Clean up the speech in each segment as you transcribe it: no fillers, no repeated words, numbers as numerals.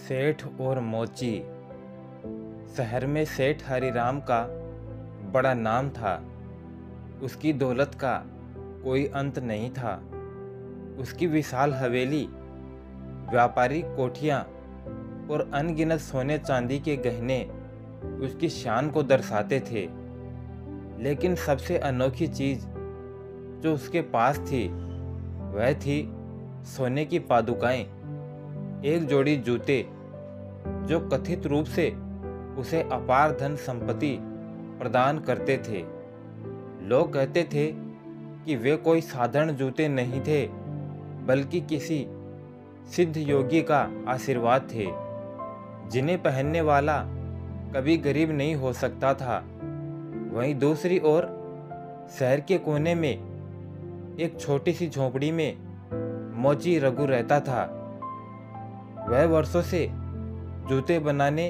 सेठ और मोची। शहर में सेठ हरिराम का बड़ा नाम था। उसकी दौलत का कोई अंत नहीं था। उसकी विशाल हवेली, व्यापारिक कोठियाँ और अनगिनत सोने चांदी के गहने उसकी शान को दर्शाते थे। लेकिन सबसे अनोखी चीज़ जो उसके पास थी वह थी सोने की पादुकाएं, एक जोड़ी जूते जो कथित रूप से उसे अपार धन संपत्ति प्रदान करते थे। लोग कहते थे कि वे कोई साधारण जूते नहीं थे, बल्कि किसी सिद्ध योगी का आशीर्वाद थे, जिन्हें पहनने वाला कभी गरीब नहीं हो सकता था। वहीं दूसरी ओर शहर के कोने में एक छोटी सी झोपड़ी में मोची रघु रहता था। वह वर्षों से जूते बनाने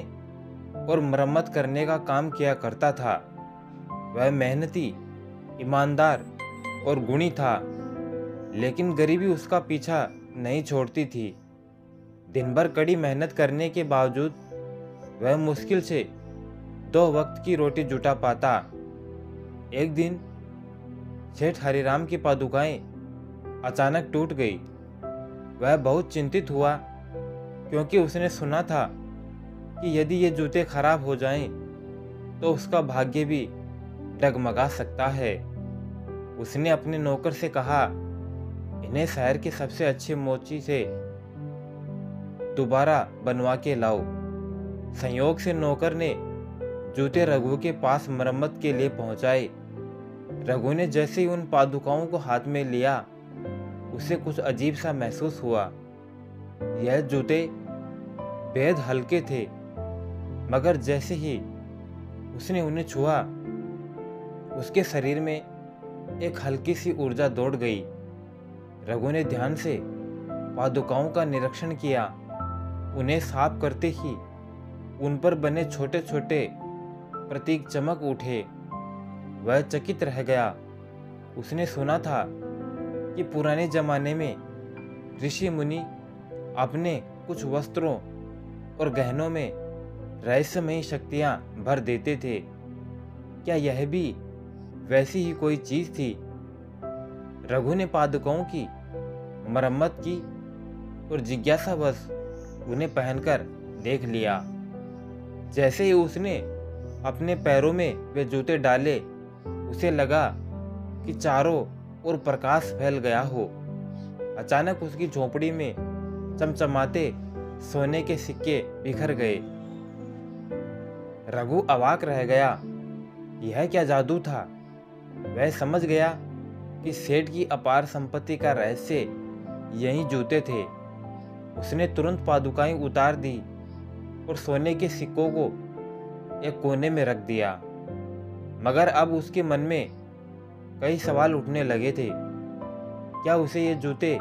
और मरम्मत करने का काम किया करता था। वह मेहनती, ईमानदार और गुणी था, लेकिन गरीबी उसका पीछा नहीं छोड़ती थी। दिन भर कड़ी मेहनत करने के बावजूद वह मुश्किल से 2 वक्त की रोटी जुटा पाता। एक दिन सेठ हरिराम की पादुकाएं अचानक टूट गई। वह बहुत चिंतित हुआ, क्योंकि उसने सुना था कि यदि ये जूते खराब हो जाएं, तो उसका भाग्य भी डगमगा सकता है। उसने अपने नौकर से कहा, इन्हें शहर के सबसे अच्छे मोची से दोबारा बनवा के लाओ। संयोग से नौकर ने जूते रघु के पास मरम्मत के लिए पहुंचाए। रघु ने जैसे ही उन पादुकाओं को हाथ में लिया, उसे कुछ अजीब सा महसूस हुआ। यह जूते बेहद हल्के थे, मगर जैसे ही उसने उन्हें छुआ, उसके शरीर में एक हल्की सी ऊर्जा दौड़ गई। रघु ने ध्यान से पादुकाओं का निरीक्षण किया। उन्हें साफ करते ही उन पर बने छोटे छोटे प्रतीक चमक उठे। वह चकित रह गया। उसने सुना था कि पुराने जमाने में ऋषि मुनि अपने कुछ वस्त्रों और गहनों में रहस्यमयी शक्तियां भर देते थे। क्या यह भी वैसी ही कोई चीज थी? रघु ने पादुकाओं की मरम्मत की और जिज्ञासावश उन्हें पहनकर देख लिया। जैसे ही उसने अपने पैरों में वे जूते डाले, उसे लगा कि चारों ओर प्रकाश फैल गया हो। अचानक उसकी झोपड़ी में चमचमाते सोने के सिक्के बिखर गए। रघु अवाक रह गया। यह क्या जादू था? वह समझ गया कि सेठ की अपार संपत्ति का रहस्य यही जूते थे। उसने तुरंत पादुकाएं उतार दी और सोने के सिक्कों को एक कोने में रख दिया। मगर अब उसके मन में कई सवाल उठने लगे थे। क्या उसे ये जूते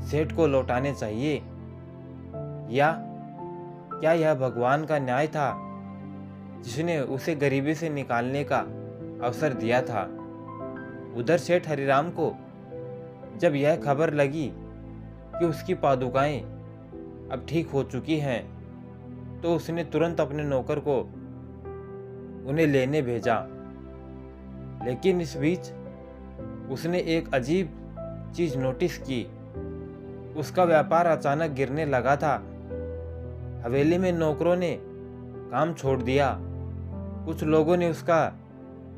सेठ को लौटाने चाहिए, या क्या यह भगवान का न्याय था जिसने उसे गरीबी से निकालने का अवसर दिया था? उधर सेठ हरिराम को जब यह खबर लगी कि उसकी पादुकाएं अब ठीक हो चुकी हैं, तो उसने तुरंत अपने नौकर को उन्हें लेने भेजा। लेकिन इस बीच उसने एक अजीब चीज नोटिस की। उसका व्यापार अचानक गिरने लगा था। हवेली में नौकरों ने काम छोड़ दिया। कुछ लोगों ने उसका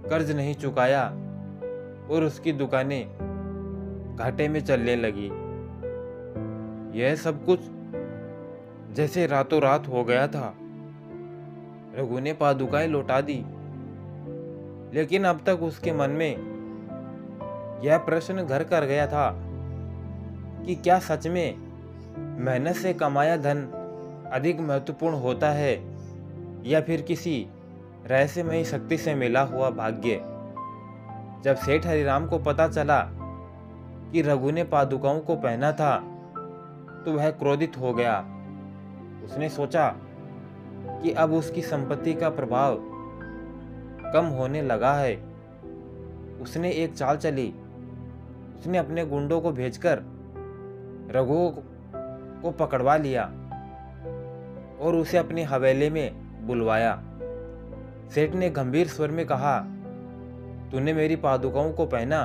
कर्ज नहीं चुकाया और उसकी दुकानें घाटे में चलने लगी। यह सब कुछ जैसे रातों रात हो गया था। रघु ने पादुकाएं लौटा दी, लेकिन अब तक उसके मन में यह प्रश्न घर कर गया था कि क्या सच में मेहनत से कमाया धन अधिक महत्वपूर्ण होता है, या फिर किसी रहस्यमयी शक्ति से मिला हुआ भाग्य? जब सेठ हरिराम को पता चला कि रघु ने पादुकाओं को पहना था, तो वह क्रोधित हो गया। उसने सोचा कि अब उसकी संपत्ति का प्रभाव कम होने लगा है। उसने एक चाल चली। उसने अपने गुंडों को भेजकर रघु को पकड़वा लिया। और उसे अपनी हवेली में बुलवाया। सेठ ने गंभीर स्वर में कहा, तूने मेरी पादुकाओं को पहना,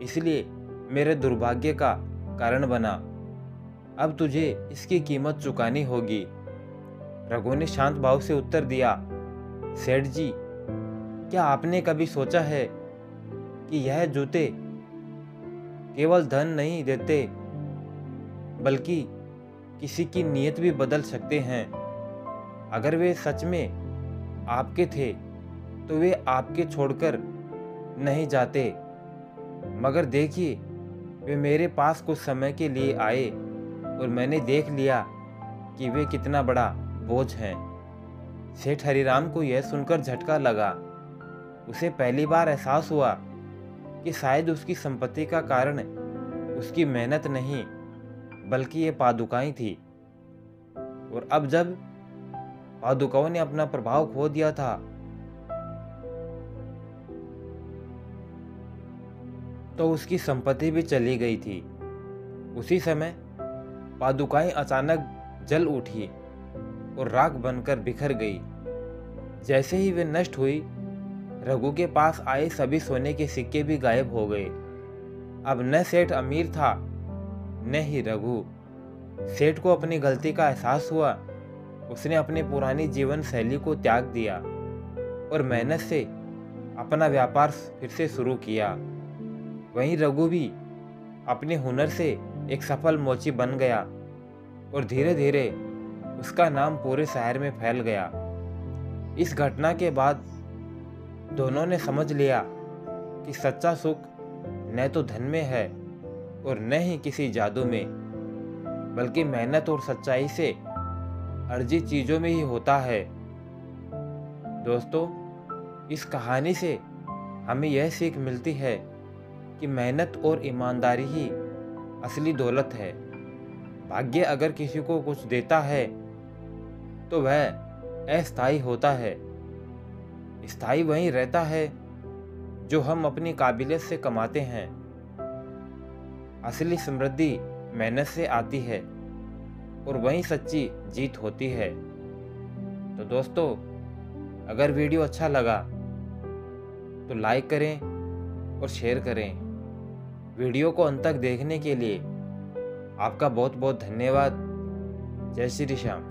इसलिए मेरे दुर्भाग्य का कारण बना। अब तुझे इसकी कीमत चुकानी होगी। रघु ने शांत भाव से उत्तर दिया, सेठ जी, क्या आपने कभी सोचा है कि यह जूते केवल धन नहीं देते, बल्कि किसी की नीयत भी बदल सकते हैं। अगर वे सच में आपके थे तो वे आपके छोड़कर नहीं जाते, मगर देखिए, वे मेरे पास कुछ समय के लिए आए और मैंने देख लिया कि वे कितना बड़ा बोझ हैं। सेठ हरिराम को यह सुनकर झटका लगा। उसे पहली बार एहसास हुआ कि शायद उसकी संपत्ति का कारण उसकी मेहनत नहीं, बल्कि ये पादुकाएं थी। और अब जब पादुकाओं ने अपना प्रभाव खो दिया था, तो उसकी संपत्ति भी चली गई थी। उसी समय पादुकाएं अचानक जल उठी और राख बनकर बिखर गई। जैसे ही वे नष्ट हुई, रघु के पास आए सभी सोने के सिक्के भी गायब हो गए। अब न सेठ अमीर था, न ही रघु। सेठ को अपनी गलती का एहसास हुआ। उसने अपनी पुरानी जीवन शैली को त्याग दिया और मेहनत से अपना व्यापार फिर से शुरू किया। वहीं रघु भी अपने हुनर से एक सफल मोची बन गया और धीरे धीरे उसका नाम पूरे शहर में फैल गया। इस घटना के बाद दोनों ने समझ लिया कि सच्चा सुख न तो धन में है और न ही किसी जादू में, बल्कि मेहनत और सच्चाई से अर्जित चीजों में ही होता है। दोस्तों, इस कहानी से हमें यह सीख मिलती है कि मेहनत और ईमानदारी ही असली दौलत है। भाग्य अगर किसी को कुछ देता है तो वह अस्थायी होता है। स्थायी वही रहता है जो हम अपनी काबिलियत से कमाते हैं। असली समृद्धि मेहनत से आती है और वही सच्ची जीत होती है। तो दोस्तों, अगर वीडियो अच्छा लगा तो लाइक करें और शेयर करें। वीडियो को अंत तक देखने के लिए आपका बहुत बहुत धन्यवाद। जय श्री श्याम।